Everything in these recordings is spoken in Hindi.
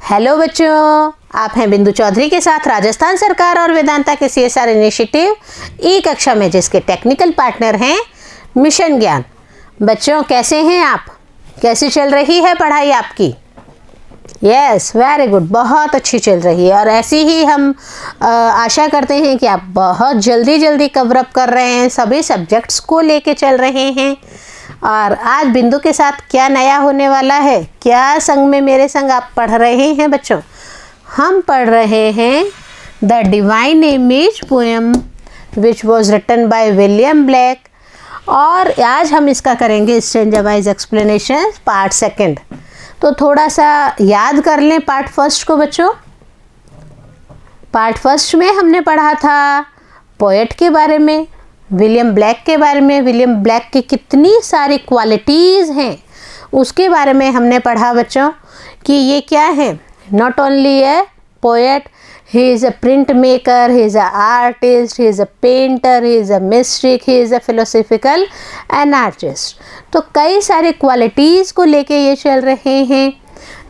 हेलो बच्चों, आप हैं बिंदु चौधरी के साथ राजस्थान सरकार और वेदांता के CSR इनिशिएटिव ई कक्षा में, जिसके टेक्निकल पार्टनर हैं मिशन ज्ञान। बच्चों कैसे हैं आप? कैसी चल रही है पढ़ाई आपकी? यस, वेरी गुड, बहुत अच्छी चल रही है। और ऐसी ही हम आशा करते हैं कि आप बहुत जल्दी कवर अप कर रहे हैं, सभी सब्जेक्ट्स को लेके चल रहे हैं। और आज बिंदु के साथ क्या नया होने वाला है, क्या संग में मेरे संग आप पढ़ रहे हैं बच्चों? हम पढ़ रहे हैं the divine image poem which was written by William Blake. और आज हम इसका करेंगे stanza wise explanation part second. तो थोड़ा सा याद कर लें पार्ट फर्स्ट को बच्चों। पार्ट फर्स्ट में हमने पढ़ा था पोएट के बारे में, विलियम ब्लैक के बारे में। विलियम ब्लैक की कितनी सारी क्वालिटीज़ हैं उसके बारे में हमने पढ़ा बच्चों, कि ये क्या है, not only a poet, he is a print maker, he is a artist, he is a painter, he is a mystic, he is a philosophical anarchist. तो कई सारे क्वालिटीज़ को लेके ये चल रहे हैं।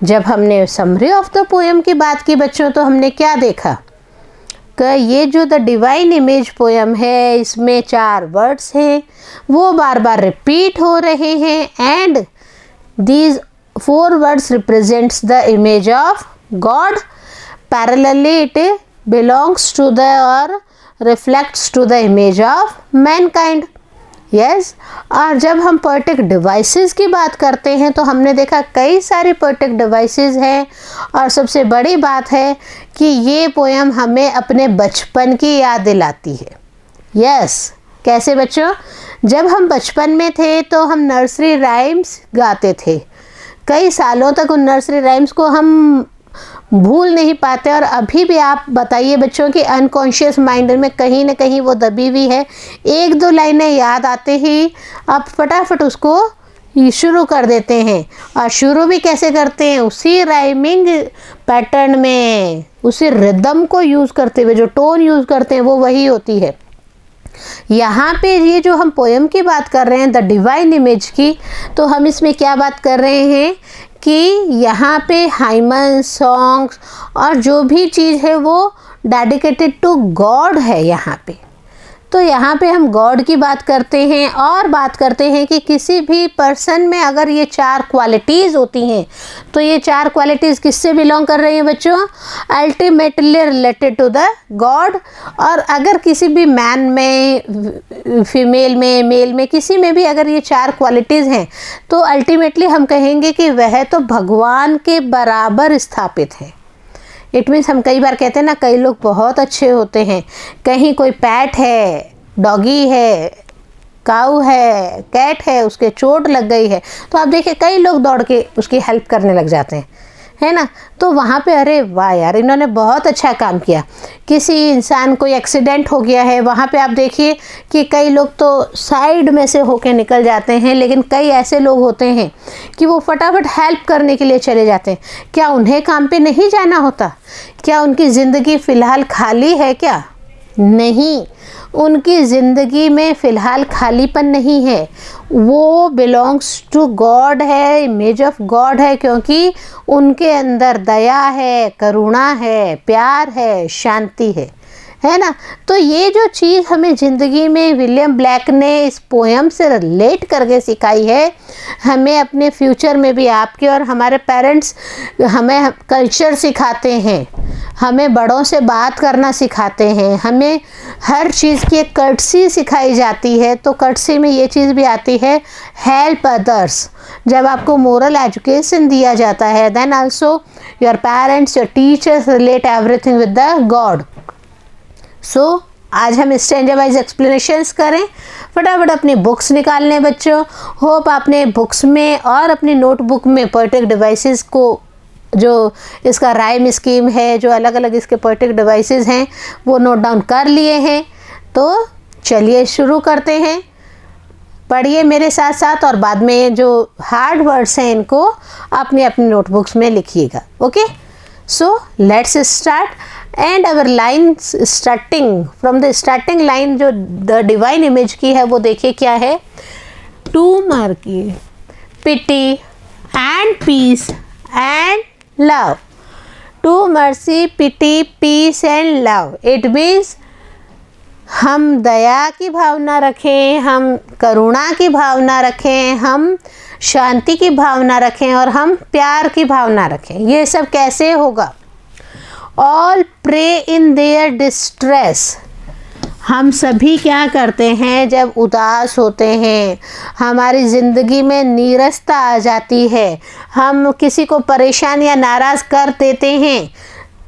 जब हमने समरी ऑफ द पोएम की बात की बच्चों, तो हमने क्या देखा कि ये जो द डिवाइन इमेज पोएम है, इसमें 4 वर्ड्स हैं, वो बार बार रिपीट हो रहे हैं। And these 4 words represents the image of God. Parallelly it belongs to the और reflects to the image of mankind. Yes, और जब हम पोएटिक डिवाइसेस की बात करते हैं तो हमने देखा कई सारे पोएटिक डिवाइसेस हैं। और सबसे बड़ी बात है कि ये पोएम हमें अपने बचपन की याद दिलाती है। यस, कैसे बच्चों? जब हम बचपन में थे तो हम नर्सरी राइम्स गाते थे। कई सालों तक उन नर्सरी राइम्स को हम भूल नहीं पाते। और अभी भी आप बताइए बच्चों कि अनकॉन्शियस माइंड में कहीं ना कहीं वो दबी हुई है। 1-2 लाइनें याद आते ही आप फटाफट उसको शुरू कर देते हैं। और शुरू भी कैसे करते हैं? उसी राइमिंग पैटर्न में, उसी रिदम को यूज़ करते हुए, जो टोन यूज़ करते हैं वो वही होती है। यहाँ पे ये जो हम पोएम की बात कर रहे हैं द डिवाइन इमेज की, तो हम इसमें क्या बात कर रहे हैं कि यहाँ पे हाइमन सॉन्ग्स और जो भी चीज़ है वो डेडिकेटेड टू गॉड है यहाँ पे। तो यहाँ पे हम गॉड की बात करते हैं और बात करते हैं कि किसी भी पर्सन में अगर ये 4 क्वालिटीज़ होती हैं, तो ये 4 क्वालिटीज़ किससे बिलोंग कर रही हैं बच्चों? Ultimately related to the God. और अगर किसी भी मैन में, फीमेल में, मेल में, किसी में भी अगर ये 4 क्वालिटीज़ हैं, तो अल्टीमेटली हम कहेंगे कि वह तो भगवान के बराबर स्थापित है। इट मीन्स हम कई बार कहते हैं ना, कई लोग बहुत अच्छे होते हैं, कहीं कोई पैट है, डॉगी है, काऊ है, कैट है, उसके चोट लग गई है, तो आप देखिए कई लोग दौड़ के उसकी हेल्प करने लग जाते हैं, है ना। तो वहाँ पे अरे वाह यार, इन्होंने बहुत अच्छा काम किया। किसी इंसान को एक्सीडेंट हो गया है, वहाँ पे आप देखिए कि कई लोग तो साइड में से होके निकल जाते हैं, लेकिन कई ऐसे लोग होते हैं कि वो फटाफट हेल्प करने के लिए चले जाते हैं। क्या उन्हें काम पे नहीं जाना होता? क्या उनकी ज़िंदगी फ़िलहाल खाली है क्या? नहीं, उनकी ज़िंदगी में फ़िलहाल खालीपन नहीं है, वो बिलोंग्स टू गॉड है, इमेज ऑफ गॉड है, क्योंकि उनके अंदर दया है, करुणा है, प्यार है, शांति है ना। तो ये जो चीज़ हमें ज़िंदगी में विलियम ब्लैक ने इस पोएम से रिलेट करके सिखाई है, हमें अपने फ्यूचर में भी, आपके और हमारे पेरेंट्स हमें कल्चर सिखाते हैं, हमें बड़ों से बात करना सिखाते हैं, हमें हर चीज़ की एक कर्टसी सिखाई जाती है। तो कर्टसी में ये चीज़ भी आती है, हेल्प अदर्स। जब आपको मोरल एजुकेशन दिया जाता है, then also your parents, your teachers relate everything with the God. So आज हम स्टैंजा वाइज एक्सप्लेनेशंस करें। फटाफट अपनी बुक्स निकाल लें बच्चों। होप आपने बुक्स में और अपनी नोटबुक में पोएटिक डिवाइसेस को, जो इसका राइम स्कीम है, जो अलग अलग इसके पोएटिक डिवाइसेस हैं, वो नोट डाउन कर लिए हैं। तो चलिए शुरू करते हैं। पढ़िए मेरे साथ साथ, और बाद में जो हार्ड वर्ड्स हैं इनको अपनी अपनी नोटबुक्स में लिखिएगा। Okay, so let's start. And our line starting from the starting line जो द डिवाइन इमेज की है, वो देखिए क्या है। To mercy pity and peace and love to mercy, pity, peace and love. It means हम दया की भावना रखें, हम करुणा की भावना रखें, हम शांति की भावना रखें और हम प्यार की भावना रखें। ये सब कैसे होगा? All pray in their distress. हम सभी क्या करते हैं जब उदास होते हैं, हमारी ज़िंदगी में नीरसता आ जाती है, हम किसी को परेशान या नाराज़ कर देते हैं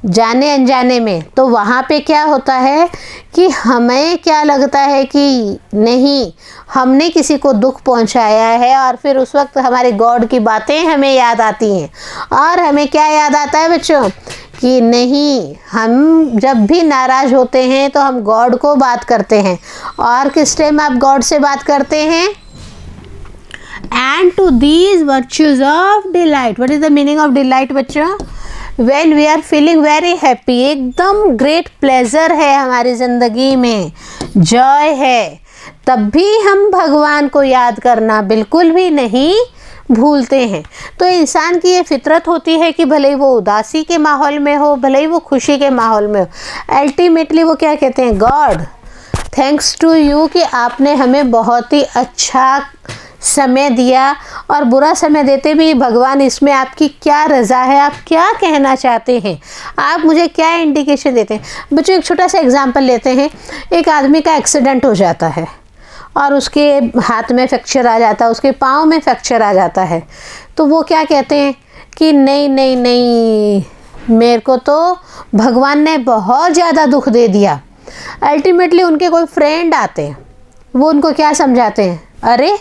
जाने अनजाने में, तो वहाँ पे क्या होता है कि हमें क्या लगता है कि नहीं, हमने किसी को दुख पहुँचाया है, और फिर उस वक्त हमारे गॉड की बातें हमें याद आती हैं। और हमें क्या याद आता है बच्चों कि नहीं, हम जब भी नाराज़ होते हैं तो हम गॉड को बात करते हैं। और किस टाइम आप गॉड से बात करते हैं? And to these virtues of delight. What is the meaning of delight बच्चों? When we are feeling very happy, एकदम ग्रेट प्लेजर है हमारी ज़िंदगी में, जॉय है, तब भी हम भगवान को याद करना बिल्कुल भी नहीं भूलते हैं। तो इंसान की ये फितरत होती है कि भले ही वो उदासी के माहौल में हो, भले ही वो खुशी के माहौल में हो, अल्टीमेटली वो क्या कहते हैं? गॉड थैंक्स टू यू कि आपने हमें बहुत ही अच्छा समय दिया, और बुरा समय देते भी भगवान इसमें आपकी क्या रज़ा है, आप क्या कहना चाहते हैं, आप मुझे क्या इंडिकेशन देते हैं। बच्चों एक छोटा सा एग्जांपल लेते हैं। एक आदमी का एक्सीडेंट हो जाता है और उसके हाथ में फ्रैक्चर आ जाता है, उसके पाँव में फ्रैक्चर आ जाता है, तो वो क्या कहते हैं कि नहीं नहीं नहीं, मेरे को तो भगवान ने बहुत ज़्यादा दुख दे दिया। अल्टीमेटली उनके कोई फ्रेंड आते हैं, वो उनको क्या समझाते हैं? अरे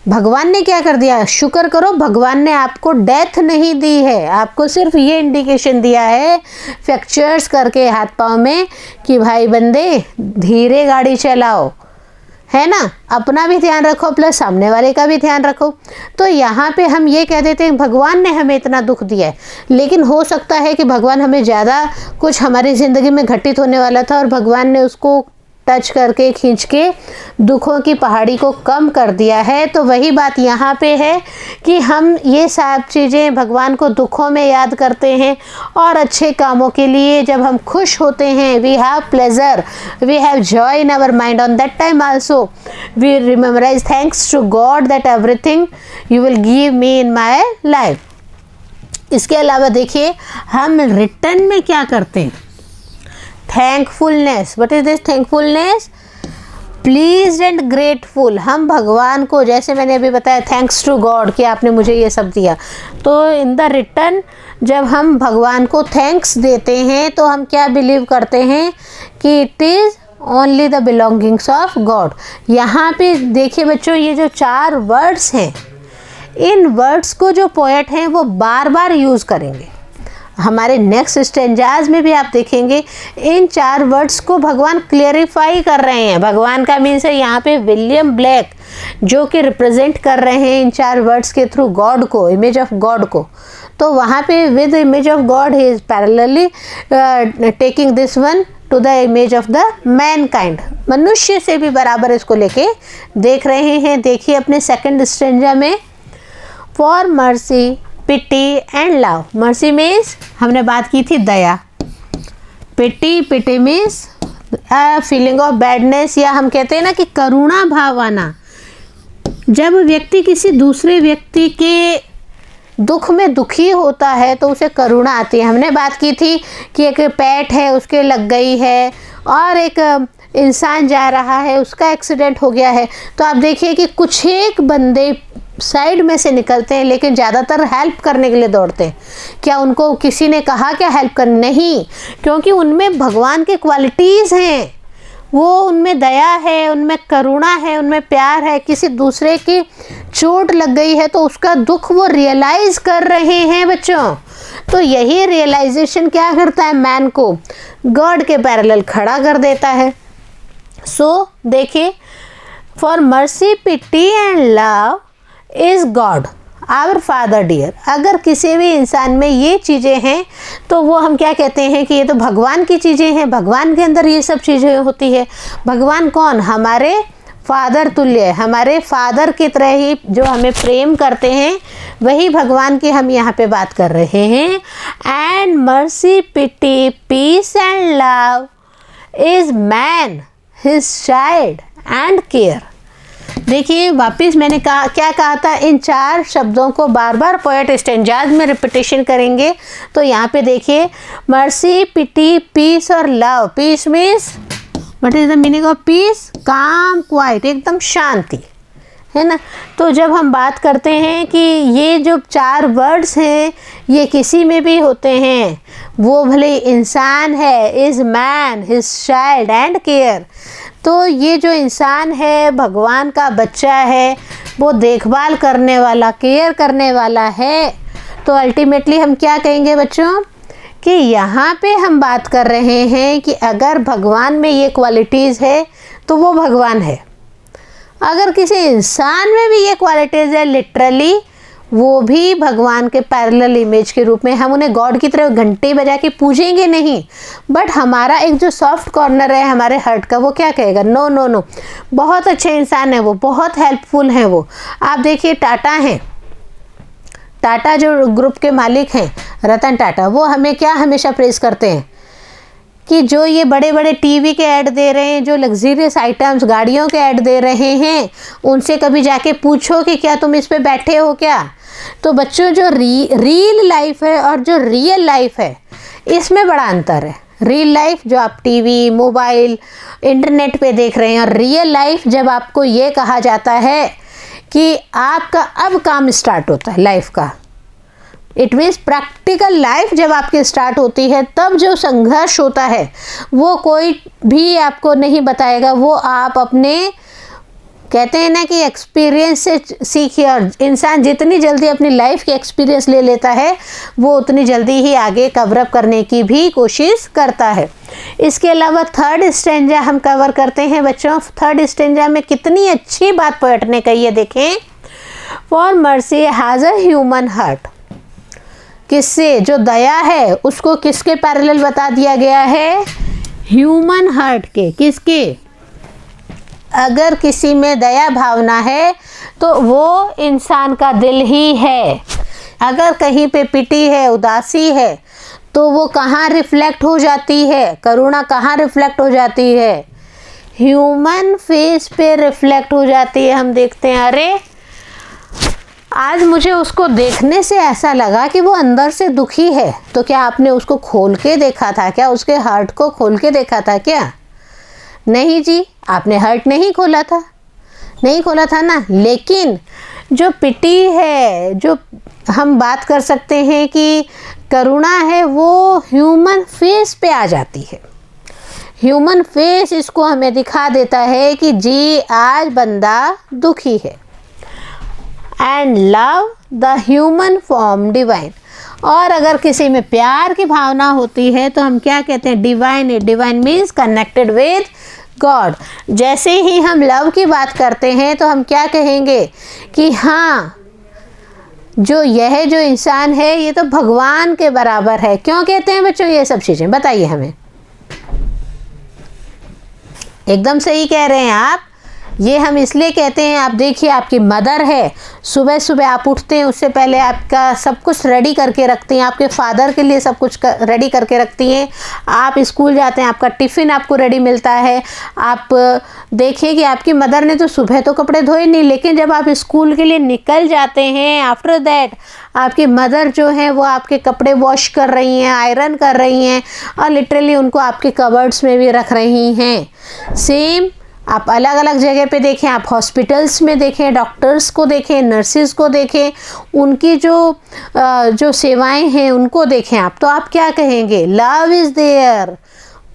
भगवान ने क्या कर दिया? शुक्र करो, भगवान ने आपको डेथ नहीं दी है, आपको सिर्फ ये इंडिकेशन दिया है फ्रैक्चर्स करके हाथ पाँव में कि भाई बंदे धीरे गाड़ी चलाओ, है ना, अपना भी ध्यान रखो प्लस सामने वाले का भी ध्यान रखो। तो यहाँ पे हम ये कह देते हैं भगवान ने हमें इतना दुख दिया है, लेकिन हो सकता है कि भगवान हमें ज़्यादा कुछ हमारी ज़िंदगी में घटित होने वाला था और भगवान ने उसको टच करके खींच के दुखों की पहाड़ी को कम कर दिया है। तो वही बात यहाँ पे है कि हम ये सब चीज़ें भगवान को दुखों में याद करते हैं, और अच्छे कामों के लिए जब हम खुश होते हैं, we have pleasure, we have joy in our mind, on that time also we rememberize thanks to God that everything you will give me in my life. इसके अलावा देखिए हम रिटर्न में क्या करते हैं? Thankfulness. What is this thankfulness? Pleased and grateful. हम भगवान को, जैसे मैंने अभी बताया, थैंक्स टू गॉड कि आपने मुझे ये सब दिया, तो इन द रिटर्न जब हम भगवान को थैंक्स देते हैं तो हम क्या बिलीव करते हैं कि it is only the belongings of God. यहाँ पे देखिए बच्चों, ये जो 4 वर्ड्स हैं, इन वर्ड्स को जो पोएट हैं वो बार बार यूज़ करेंगे। हमारे नेक्स्ट स्टेंजाज में भी आप देखेंगे इन 4 वर्ड्स को भगवान क्लियरिफाई कर रहे हैं। भगवान का मीन्स है यहाँ पे विलियम ब्लैक, जो कि रिप्रेजेंट कर रहे हैं इन 4 वर्ड्स के थ्रू गॉड को, इमेज ऑफ गॉड को। तो वहाँ पे with image of God he is parallelly taking this one two the image of the Mankind. मनुष्य से भी बराबर इसको लेके देख रहे हैं। देखिए अपने सेकंड स्टेंजा में, for mercy, pity and love. Mercy means हमने बात की थी दया, pity means feeling of badness, या हम कहते हैं ना कि करुणा भाव आना। जब व्यक्ति किसी दूसरे व्यक्ति के दुख में दुखी होता है तो उसे करुणा आती है। हमने बात की थी कि एक पेट है, उसके लग गई है, और एक इंसान जा रहा है, उसका एक्सीडेंट हो गया है। तो आप देखिए कि कुछ एक बंदे साइड में से निकलते हैं, लेकिन ज़्यादातर हेल्प करने के लिए दौड़ते हैं। क्या उनको किसी ने कहा क्या हेल्प कर? नहीं, क्योंकि उनमें भगवान के क्वालिटीज़ हैं, वो उनमें दया है, उनमें करुणा है, उनमें प्यार है। किसी दूसरे की चोट लग गई है तो उसका दुख वो रियलाइज़ कर रहे हैं बच्चों। तो यही रियलाइजेशन क्या करता है? मैन को गॉड के पैरेलल खड़ा कर देता है। सो देखिए, for mercy, pity and love is God our father dear. अगर किसी भी इंसान में ये चीज़ें हैं तो वो हम क्या कहते हैं कि ये तो भगवान की चीज़ें हैं, भगवान के अंदर ये सब चीज़ें होती है। भगवान कौन? हमारे फादर तुल्य, हमारे फादर की तरह ही जो हमें प्रेम करते हैं, वही भगवान की हम यहाँ पे बात कर रहे हैं। And mercy, pity, peace and love is man, his child and care. देखिए वापिस मैंने क्या कहा था, इन 4 शब्दों को बार बार पोएट स्टेंजाज में रिपीटेशन करेंगे। तो यहाँ पे देखिए मर्सी, पिटी, पीस और love. Peace means what is the meaning of peace? Calm, quiet, एकदम शांति, है ना। तो जब हम बात करते हैं कि ये जो 4 वर्ड्स हैं ये किसी में भी होते हैं, वो भले इंसान है, is man, his child and care. तो ये जो इंसान है भगवान का बच्चा है, वो देखभाल करने वाला, केयर करने वाला है। तो अल्टीमेटली हम क्या कहेंगे बच्चों कि यहाँ पे हम बात कर रहे हैं कि अगर भगवान में ये क्वालिटीज़ है तो वो भगवान है। अगर किसी इंसान में भी ये क्वालिटीज़ है, लिटरली वो भी भगवान के पैरेलल इमेज के रूप में, हम उन्हें गॉड की तरह घंटे बजा के पूजेंगे नहीं, बट हमारा एक जो सॉफ्ट कॉर्नर है हमारे हार्ट का, वो क्या कहेगा, नो नो नो, बहुत अच्छे इंसान है वो, बहुत हेल्पफुल हैं वो। आप देखिए टाटा हैं, टाटा जो ग्रुप के मालिक हैं रतन टाटा, वो हमें क्या हमेशा प्रेज़ करते हैं कि जो ये बड़े बड़े टीवी के ऐड दे रहे हैं, जो लग्जीरियस आइटम्स गाड़ियों के ऐड दे रहे हैं, उनसे कभी जाके पूछो कि क्या तुम इस पे बैठे हो क्या। तो बच्चों जो रियल लाइफ है और जो रियल लाइफ है इसमें बड़ा अंतर है। रियल लाइफ जो आप टीवी, मोबाइल, इंटरनेट पे देख रहे हैं, और रियल लाइफ जब आपको ये कहा जाता है कि आपका अब काम स्टार्ट होता है लाइफ का, इट मीन्स प्रैक्टिकल लाइफ जब आपकी स्टार्ट होती है, तब जो संघर्ष होता है वो कोई भी आपको नहीं बताएगा, वो आप अपने, कहते हैं ना कि एक्सपीरियंस से सीखिए। और इंसान जितनी जल्दी अपनी लाइफ की एक्सपीरियंस ले लेता है वो उतनी जल्दी ही आगे कवर अप करने की भी कोशिश करता है। इसके अलावा 3rd स्टेंजा हम कवर करते हैं बच्चों। 3rd स्टेंजा में कितनी अच्छी बात पोएट ने कही है, देखें। For mercy has a human heart, किससे, जो दया है उसको किसके पैरेलल बता दिया गया है, ह्यूमन हार्ट के। किसके? अगर किसी में दया भावना है तो वो इंसान का दिल ही है। अगर कहीं पे पिटी है, उदासी है, तो वो कहाँ रिफ्लेक्ट हो जाती है, करुणा कहाँ रिफ्लेक्ट हो जाती है, ह्यूमन फेस पे रिफ्लेक्ट हो जाती है। हम देखते हैं अरे आज मुझे उसको देखने से ऐसा लगा कि वो अंदर से दुखी है, तो क्या आपने उसको खोल के देखा था क्या, उसके हार्ट को खोल के देखा था क्या? नहीं जी, आपने हार्ट नहीं खोला था, नहीं खोला था ना। लेकिन जो पिटी है, जो हम बात कर सकते हैं कि करुणा है, वो ह्यूमन फेस पे आ जाती है। ह्यूमन फेस इसको हमें दिखा देता है कि जी आज बंदा दुखी है। And love the human form divine, और अगर किसी में प्यार की भावना होती है तो हम क्या कहते हैं, divine. Divine means connected with God. जैसे ही हम लव की बात करते हैं तो हम क्या कहेंगे कि हाँ, जो यह जो इंसान है ये तो भगवान के बराबर है। क्यों कहते हैं बच्चों ये सब चीज़ें, बताइए हमें। एकदम सही कह रहे हैं आप, ये हम इसलिए कहते हैं। आप देखिए आपकी मदर है, सुबह सुबह आप उठते हैं उससे पहले आपका सब कुछ रेडी करके रखती हैं, आपके फादर के लिए सब कुछ रेडी करके रखती हैं। आप स्कूल जाते हैं, आपका टिफ़िन आपको रेडी मिलता है। आप देखिए कि आपकी मदर ने तो सुबह तो कपड़े धोए नहीं, लेकिन जब आप स्कूल के लिए निकल जाते हैं, आफ्टर दैट आपकी मदर जो है वो आपके कपड़े वॉश कर रही हैं, आयरन कर रही हैं, और लिटरली उनको आपके कबर्ड्स में भी रख रही हैं। सेम आप अलग अलग जगह पे देखें, आप हॉस्पिटल्स में देखें, डॉक्टर्स को देखें, नर्सिस को देखें, उनकी जो सेवाएं हैं उनको देखें आप, तो आप क्या कहेंगे, लव इज़ देयर।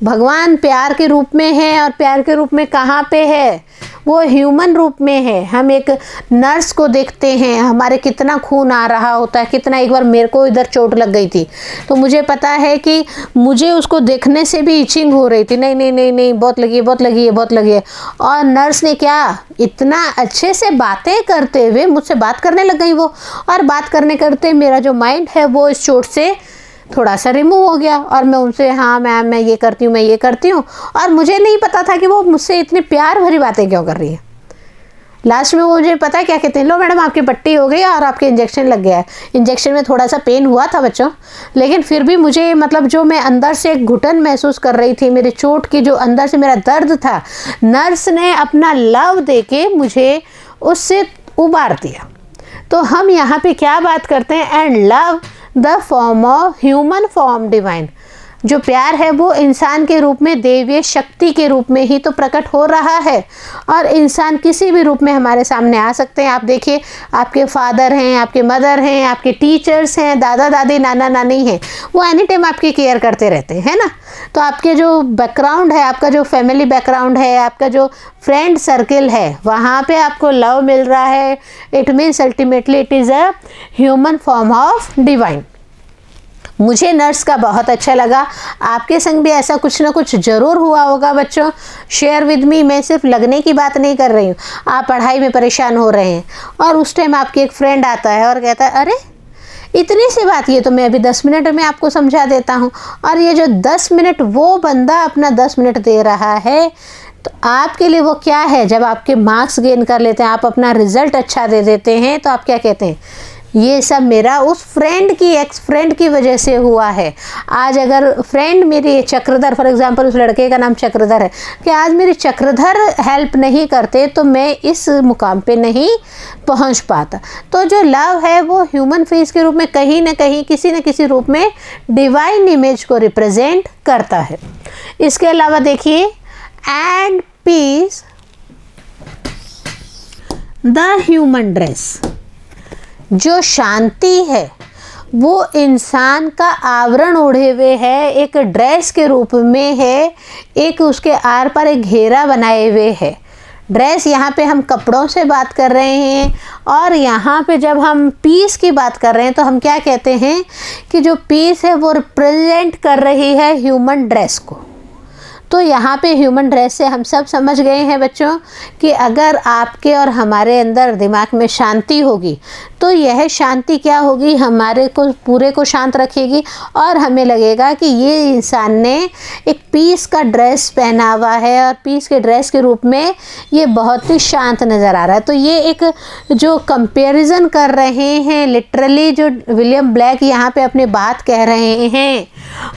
भगवान प्यार के रूप में है, और प्यार के रूप में कहाँ पे है, वो ह्यूमन रूप में है। हम एक नर्स को देखते हैं, हमारे कितना खून आ रहा होता है, कितना। एक बार मेरे को इधर चोट लग गई थी तो मुझे पता है कि मुझे उसको देखने से भी इचिंग हो रही थी, नहीं नहीं नहीं नहीं बहुत लगी है, बहुत लगी है, बहुत लगी है। और नर्स ने क्या, इतना अच्छे से बातें करते हुए मुझसे बात करने लग गई वो, और बात करने करते मेरा जो माइंड है वो इस चोट से थोड़ा सा रिमूव हो गया, और मैं उनसे हाँ मैम मैं ये करती हूँ, मैं ये करती हूँ, और मुझे नहीं पता था कि वो मुझसे इतनी प्यार भरी बातें क्यों कर रही है। लास्ट में वो मुझे पता है क्या कहते हैं, लो मैडम आपकी पट्टी हो गई और आपके इंजेक्शन लग गया है। इंजेक्शन में थोड़ा सा पेन हुआ था बच्चों, लेकिन फिर भी मुझे मतलब जो मैं अंदर से एक घुटन महसूस कर रही थी, मेरी चोट की जो अंदर से मेरा दर्द था, नर्स ने अपना लव देके मुझे उससे उबार दिया। तो हम यहाँ पे क्या बात करते हैं, and love the form of human form divine. जो प्यार है वो इंसान के रूप में, दैवीय शक्ति के रूप में ही तो प्रकट हो रहा है, और इंसान किसी भी रूप में हमारे सामने आ सकते हैं। आप देखिए, आपके फादर हैं, आपके मदर हैं, आपके टीचर्स हैं, दादा दादी, नाना नानी हैं, वो एनी टाइम आपकी केयर करते रहते हैं ना। तो आपके जो बैकग्राउंड है, आपका जो फैमिली बैकग्राउंड है, आपका जो फ्रेंड सर्किल है, वहाँ पे आपको लव मिल रहा है। It means ultimately it is a human form of divine. मुझे नर्स का बहुत अच्छा लगा। आपके संग भी ऐसा कुछ ना कुछ ज़रूर हुआ होगा बच्चों। Share with me. मैं सिर्फ लगने की बात नहीं कर रही हूँ। आप पढ़ाई में परेशान हो रहे हैं और उस टाइम आपकी एक फ्रेंड आता है और कहता है, अरे इतनी सी बात, ये तो मैं अभी 10 मिनट में आपको समझा देता हूँ। और ये जो 10 मिनट वो बंदा अपना 10 मिनट दे रहा है, तो आपके लिए वो क्या है। जब आपके मार्क्स गेन कर लेते हैं, आप अपना रिजल्ट अच्छा दे देते हैं, तो आप क्या कहते हैं, ये सब मेरा उस फ्रेंड की, एक्स फ्रेंड की वजह से हुआ है। आज अगर फ्रेंड मेरी चक्रधर, फॉर एग्जांपल उस लड़के का नाम चक्रधर है, कि आज मेरी चक्रधर हेल्प नहीं करते तो मैं इस मुकाम पे नहीं पहुंच पाता। तो जो लव है वो ह्यूमन फेस के रूप में कहीं ना कहीं, किसी न किसी रूप में डिवाइन इमेज को रिप्रेजेंट करता है। इसके अलावा देखिए, and peace the human dress. जो शांति है वो इंसान का आवरण ओढ़े हुए है, एक ड्रेस के रूप में है, एक उसके आर पर एक घेरा बनाए हुए है। ड्रेस, यहाँ पे हम कपड़ों से बात कर रहे हैं, और यहाँ पे जब हम पीस की बात कर रहे हैं तो हम क्या कहते हैं कि जो पीस है वो रिप्रेजेंट कर रही है ह्यूमन ड्रेस को। तो यहाँ पे ह्यूमन ड्रेस से हम सब समझ गए हैं बच्चों कि अगर आपके और हमारे अंदर दिमाग में शांति होगी तो यह शांति क्या होगी, हमारे को पूरे को शांत रखेगी, और हमें लगेगा कि ये इंसान ने एक पीस का ड्रेस पहना हुआ है और पीस के ड्रेस के रूप में ये बहुत ही शांत नज़र आ रहा है। तो ये एक जो कंपैरिजन कर रहे हैं, लिटरली जो विलियम ब्लैक यहाँ पे अपनी बात कह रहे हैं,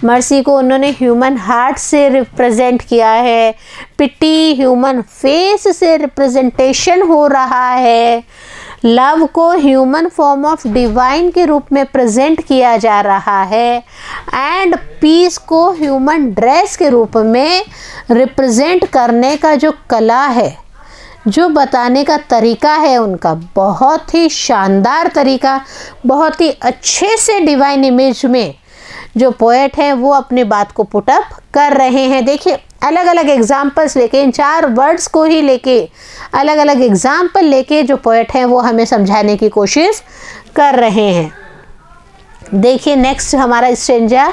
मर्सी को उन्होंने ह्यूमन हार्ट से रिप्रेजेंट किया है, पिटी ह्यूमन फेस से रिप्रेजेंटेशन हो रहा है, लव को ह्यूमन फॉर्म ऑफ डिवाइन के रूप में प्रेजेंट किया जा रहा है, एंड पीस को ह्यूमन ड्रेस के रूप में रिप्रेजेंट करने का जो कला है, जो बताने का तरीका है उनका, बहुत ही शानदार तरीका, बहुत ही अच्छे से डिवाइन इमेज में जो पोएट हैं वो अपनी बात को पुटअप कर रहे हैं। देखिए, अलग अलग एग्जाम्पल्स लेके, इन 4 वर्ड्स को ही लेके, अलग अलग एग्जाम्पल लेके जो पोएट हैं वो हमें समझाने की कोशिश कर रहे हैं। देखिए नेक्स्ट हमारा stanza,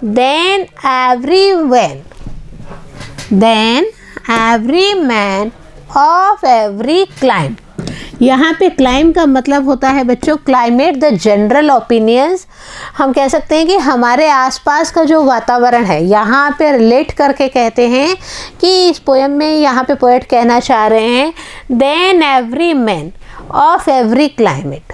then every man of every clime. यहाँ पे क्लाइम का मतलब होता है बच्चों क्लाइमेट, द जनरल ओपिनियंस। हम कह सकते हैं कि हमारे आसपास का जो वातावरण है, यहाँ पे रिलेट करके कहते हैं कि इस पोएम में यहाँ पे पोएट कहना चाह रहे हैं, then every man of every climate.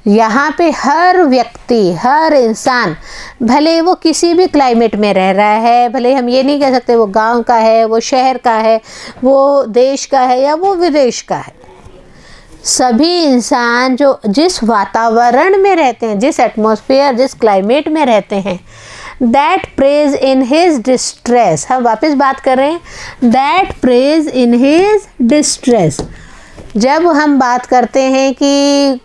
यहाँ पे हर व्यक्ति, हर इंसान, भले वो किसी भी क्लाइमेट में रह रहा है, भले हम ये नहीं कह सकते वो गांव का है, वो शहर का है, वो देश का है या वो विदेश का है, सभी इंसान जो जिस वातावरण में रहते हैं, जिस एटमॉस्फेयर, जिस क्लाइमेट में रहते हैं, that praise in his distress. हम वापस बात कर रहे हैं, that praise in his distress. जब हम बात करते हैं कि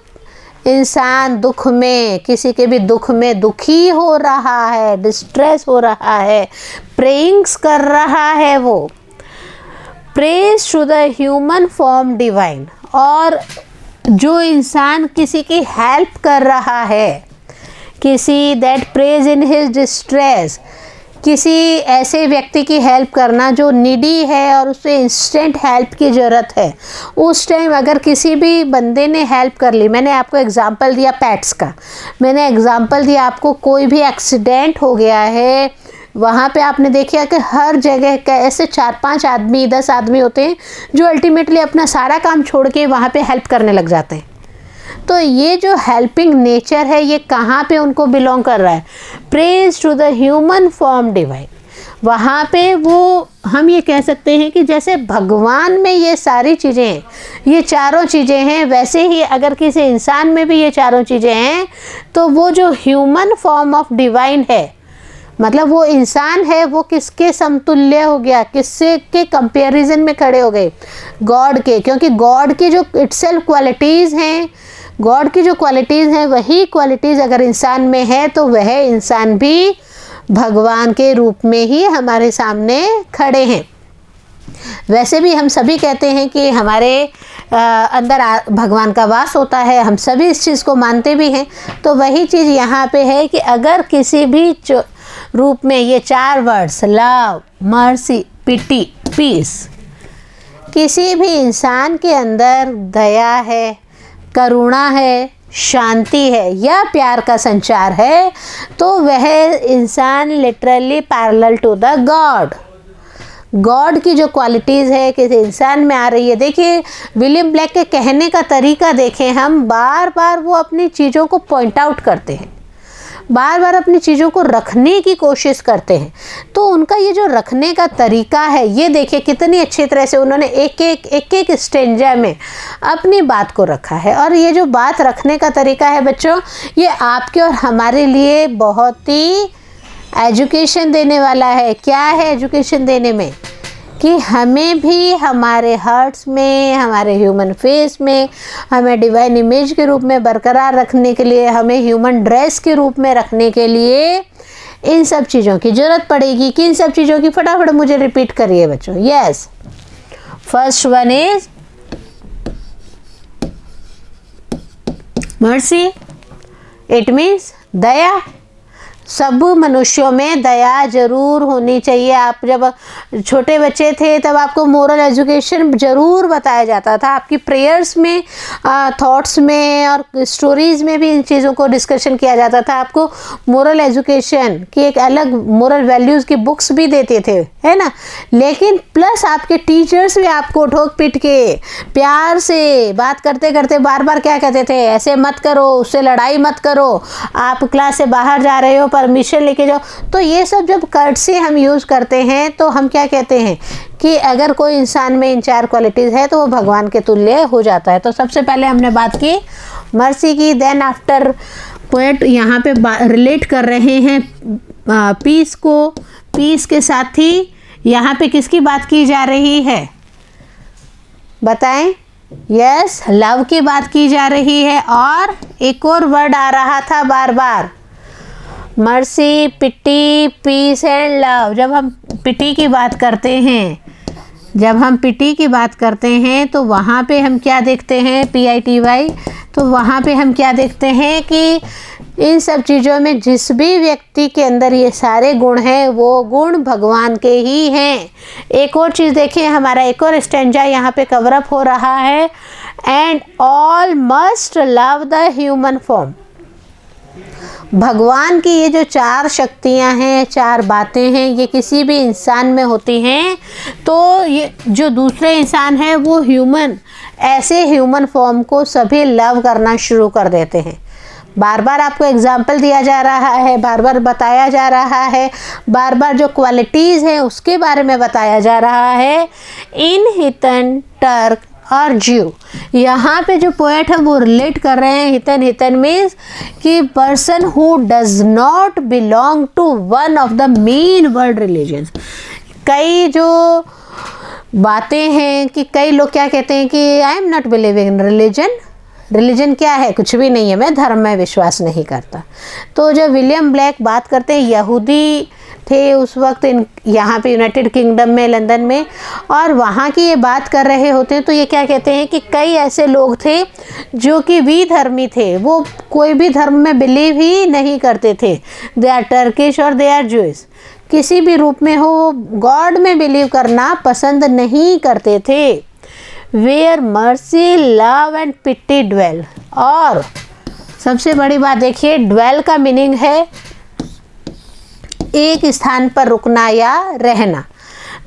इंसान दुख में, किसी के भी दुख में दुखी हो रहा है, डिस्ट्रेस हो रहा है, प्रेइंग्स कर रहा है, वो praise to the human form divine. और जो इंसान किसी की हेल्प कर रहा है, किसी that praise in his distress, किसी ऐसे व्यक्ति की हेल्प करना जो नीडी है और उसे इंस्टेंट हेल्प की ज़रूरत है, उस टाइम अगर किसी भी बंदे ने हेल्प कर ली, मैंने आपको एग्जांपल दिया पेट्स का, मैंने एग्जांपल दिया आपको कोई भी एक्सीडेंट हो गया है, वहाँ पे आपने देखा कि हर जगह कैसे 4-5 आदमी 10 आदमी होते हैं जो अल्टीमेटली अपना सारा काम छोड़ के वहाँ पे हेल्प करने लग जाते हैं। तो ये जो हेल्पिंग नेचर है ये कहाँ पे उनको बिलोंग कर रहा है? Praise to the human form divine. वहाँ पे वो हम ये कह सकते हैं कि जैसे भगवान में ये सारी चीज़ें हैं, ये चारों चीज़ें हैं, वैसे ही अगर किसी इंसान में भी ये चारों चीज़ें हैं तो वो जो ह्यूमन फॉर्म ऑफ डिवाइन है, मतलब वो इंसान है, वो किसके समतुल्य हो गया, किससे के कंपैरिजन में खड़े हो गए? गॉड के। क्योंकि गॉड की जो इटसेल्फ क्वालिटीज़ हैं, गॉड की जो क्वालिटीज़ हैं वही क्वालिटीज़ अगर इंसान में है तो वह इंसान भी भगवान के रूप में ही हमारे सामने खड़े हैं। वैसे भी हम सभी कहते हैं कि हमारे अंदर भगवान का वास होता है, हम सभी इस चीज़ को मानते भी हैं। तो वही चीज़ यहाँ पे है कि अगर किसी भी रूप में ये 4 words love, mercy, pity, piece, किसी भी इंसान के अंदर दया है, करुणा है, शांति है या प्यार का संचार है तो वह इंसान literally parallel to the God. God की जो क्वालिटीज़ है किसी इंसान में आ रही है। देखिए विलियम ब्लैक के कहने का तरीका देखें, हम बार बार वो अपनी चीज़ों को पॉइंट आउट करते हैं, बार बार अपनी चीज़ों को रखने की कोशिश करते हैं। तो उनका ये जो रखने का तरीका है ये देखिए कितनी अच्छी तरह से उन्होंने एक एक स्टेंजा में अपनी बात को रखा है। और ये जो बात रखने का तरीका है बच्चों, ये आपके और हमारे लिए बहुत ही एजुकेशन देने वाला है। क्या है एजुकेशन देने में? कि हमें भी हमारे हार्ट्स में, हमारे ह्यूमन फेस में, हमें डिवाइन इमेज के रूप में बरकरार रखने के लिए, हमें ह्यूमन ड्रेस के रूप में रखने के लिए इन सब चीज़ों की ज़रूरत पड़ेगी। कि इन सब चीज़ों की फटाफट मुझे रिपीट करिए बच्चों। Yes, first one is mercy, it means दया। सब मनुष्यों में दया जरूर होनी चाहिए। आप जब छोटे बच्चे थे तब आपको मोरल एजुकेशन ज़रूर बताया जाता था। आपकी प्रेयर्स में, थॉट्स में और स्टोरीज़ में भी इन चीज़ों को डिस्कशन किया जाता था। आपको मोरल एजुकेशन की एक अलग मोरल वैल्यूज़ की बुक्स भी देते थे, है ना। लेकिन प्लस आपके टीचर्स भी आपको ठोक पीट के प्यार से बात करते करते बार बार क्या कहते थे? ऐसे मत करो, उससे लड़ाई मत करो, आप क्लास से बाहर जा रहे हो, परमिशन लेके जाओ। तो ये सब जब कर्टसी हम यूज़ करते हैं तो हम क्या कहते हैं कि अगर कोई इंसान में इन 4 क्वालिटीज़ है तो वो भगवान के तुल्य हो जाता है। तो सबसे पहले हमने बात की मर्सी की। देन आफ्टर पोएट यहाँ पे रिलेट कर रहे हैं पीस को। पीस के साथ ही यहाँ पे किसकी बात की जा रही है बताएं? यस, लव की बात की जा रही है। और एक और वर्ड आ रहा था बार बार, mercy, pity, peace and love. जब हम पिटी की बात करते हैं, तो वहाँ पे हम क्या देखते हैं? PITY। तो वहाँ पे हम क्या देखते हैं कि इन सब चीज़ों में जिस भी व्यक्ति के अंदर ये सारे गुण हैं वो गुण भगवान के ही हैं। एक और चीज़ देखिए, हमारा एक और स्टेंजा यहाँ पे कवर अप हो रहा है, and all must love the human form. भगवान की ये जो 4 शक्तियाँ हैं, 4 बातें हैं, ये किसी भी इंसान में होती हैं तो ये जो दूसरे इंसान है वो ह्यूमन, ऐसे ह्यूमन फॉर्म को सभी लव करना शुरू कर देते हैं। बार बार आपको एग्जाम्पल दिया जा रहा है, बार बार बताया जा रहा है, बार बार जो क्वालिटीज़ हैं उसके बारे में बताया जा रहा है। इन हितन, टर्क और ज्यू, यहाँ पे जो पोएट है वो रिलेट कर रहे हैं। हितन मीन्स कि person who does not belong to one of the main world religions. कई जो बातें हैं कि कई लोग क्या कहते हैं कि I am not believing in religion. Religion क्या है? कुछ भी नहीं है, मैं धर्म में विश्वास नहीं करता। तो जब विलियम ब्लैक बात करते हैं, यहूदी थे उस वक्त यहाँ पे यूनाइटेड किंगडम में, लंदन में, और वहाँ की ये बात कर रहे होते हैं तो ये क्या कहते हैं कि कई ऐसे लोग थे जो कि विधर्मी थे, वो कोई भी धर्म में बिलीव ही नहीं करते थे। दे आर टर्किश और दे आर ज्यूइश, किसी भी रूप में हो गॉड में बिलीव करना पसंद नहीं करते थे। Where mercy, love and pity dwell. और सबसे बड़ी बात देखिए, ड्वेल का मीनिंग है एक स्थान पर रुकना या रहना।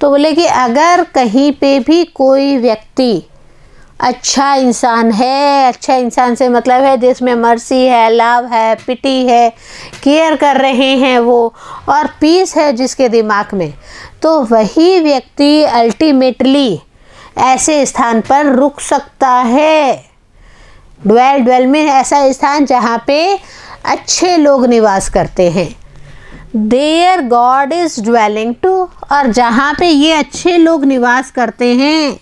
तो बोले कि अगर कहीं पे भी कोई व्यक्ति अच्छा इंसान है, अच्छा इंसान से मतलब है जिसमें मर्सी है, लव है, पिटी है, केयर कर रहे हैं वो, और पीस है जिसके दिमाग में, तो वही व्यक्ति अल्टीमेटली ऐसे स्थान पर रुक सकता है। ड्वेल में ऐसा स्थान जहाँ पे अच्छे लोग निवास करते हैं। There God is dwelling too, और जहाँ पे ये अच्छे लोग निवास करते हैं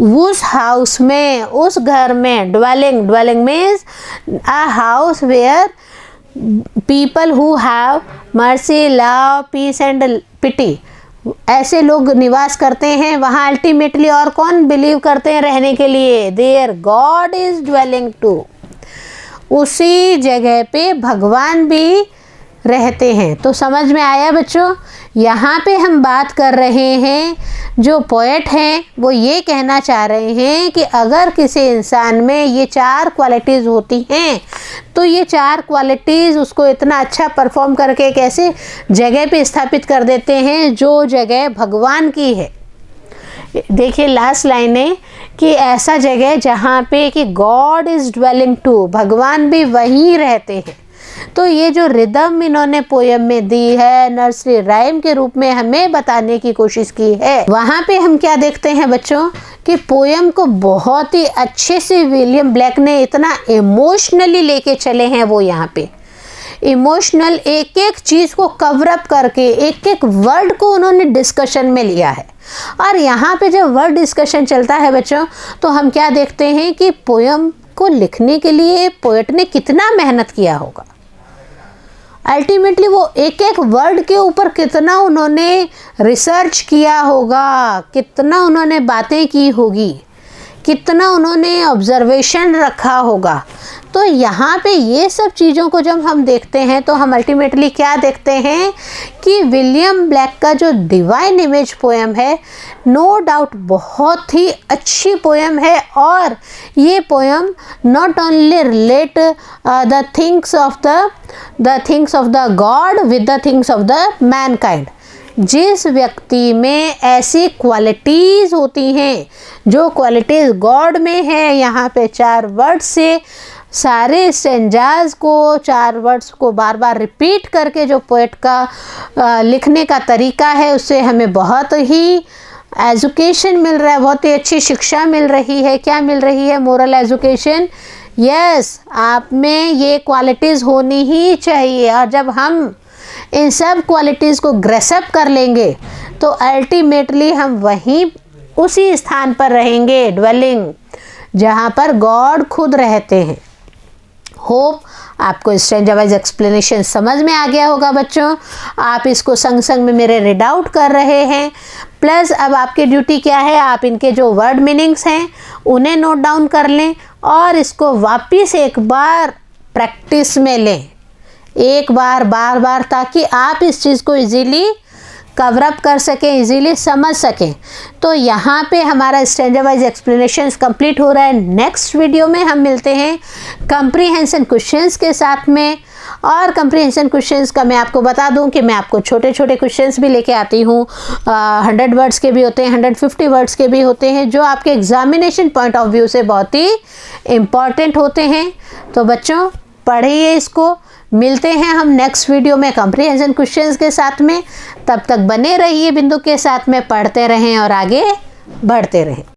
उस हाउस में, उस घर में, dwelling means a house where people who have mercy, love, peace and pity, ऐसे लोग निवास करते हैं वहाँ अल्टीमेटली। और कौन बिलीव करते हैं रहने के लिए? There God is dwelling too, उसी जगह पे भगवान भी रहते हैं। तो समझ में आया बच्चों? यहाँ पे हम बात कर रहे हैं, जो पोएट हैं वो ये कहना चाह रहे हैं कि अगर किसी इंसान में ये 4 क्वालिटीज़ होती हैं तो ये 4 क्वालिटीज़ उसको इतना अच्छा परफॉर्म करके कैसे जगह पे स्थापित कर देते हैं जो जगह भगवान की है। देखिए लास्ट लाइन है कि ऐसा जगह जहाँ पे कि गॉड इज़ ड्वेलिंग टू, भगवान भी वहीं रहते हैं। तो ये जो रिदम इन्होंने पोयम में दी है, नर्सरी राइम के रूप में हमें बताने की कोशिश की है। वहाँ पे हम क्या देखते हैं बच्चों कि पोयम को बहुत ही अच्छे से विलियम ब्लैक ने इतना इमोशनली लेके चले हैं। वो यहाँ पे इमोशनल एक एक चीज़ को कवर अप करके एक एक वर्ड को उन्होंने डिस्कशन में लिया है। और यहाँ पे जब वर्ड डिस्कशन चलता है बच्चों, तो हम क्या देखते हैं कि पोयम को लिखने के लिए पोएट ने कितना मेहनत किया होगा। अल्टीमेटली वो एक एक वर्ड के ऊपर कितना उन्होंने रिसर्च किया होगा, कितना उन्होंने बातें की होगी, कितना उन्होंने ऑब्जर्वेशन रखा होगा। तो यहाँ पे ये सब चीज़ों को जब हम देखते हैं तो हम अल्टीमेटली क्या देखते हैं कि विलियम ब्लैक का जो डिवाइन इमेज पोएम है, नो डाउट बहुत ही अच्छी पोएम है। और ये poem not only relate the things of the God with the things of the Mankind. जिस व्यक्ति में ऐसी क्वालिटीज़ होती हैं जो क्वालिटीज़ गॉड में है, यहाँ पे 4 वर्ड से सारे स्टेंजाज को, 4 वर्ड्स को बार बार रिपीट करके जो पोएट का लिखने का तरीका है, उससे हमें बहुत ही एजुकेशन मिल रहा है, बहुत ही अच्छी शिक्षा मिल रही है। क्या मिल रही है? Moral education. यस, आप में ये क्वालिटीज़ होनी ही चाहिए। और जब हम इन सब क्वालिटीज़ को ग्रेसअप कर लेंगे तो अल्टीमेटली हम वहीं उसी स्थान पर रहेंगे, ड्वेलिंग, जहाँ पर गॉड खुद रहते हैं। होप आपको स्ट्रेंजर वाइज एक्सप्लेनेशन समझ में आ गया होगा बच्चों। आप इसको संग संग में मेरे रीड आउट कर रहे हैं। प्लस अब आपकी ड्यूटी क्या है, आप इनके जो वर्ड मीनिंग्स हैं उन्हें नोट डाउन कर लें और इसको वापस एक बार प्रैक्टिस में लें, एक बार बार बार, ताकि आप इस चीज़ को इजीली कवर अप कर सकें, इजीली समझ सकें। तो यहाँ पे हमारा स्टैंडर्ड वाइज एक्सप्लेनेशंस कंप्लीट हो रहा है। नेक्स्ट वीडियो में हम मिलते हैं कंप्रीहेंशन क्वेश्चंस के साथ में। और कंप्रीहेंशन क्वेश्चंस का मैं आपको बता दूं कि मैं आपको छोटे छोटे क्वेश्चंस भी लेके आती हूँ। 100 वर्ड्स के भी होते हैं, 150 वर्ड्स के भी होते हैं, जो आपके एग्जामिनेशन पॉइंट ऑफ व्यू से बहुत ही इम्पॉर्टेंट होते हैं। तो बच्चों पढ़िए इसको। मिलते हैं हम नेक्स्ट वीडियो में कंप्रीहेंशन क्वेश्चंस के साथ में। तब तक बने रहिए बिंदु के साथ में, पढ़ते रहें और आगे बढ़ते रहें।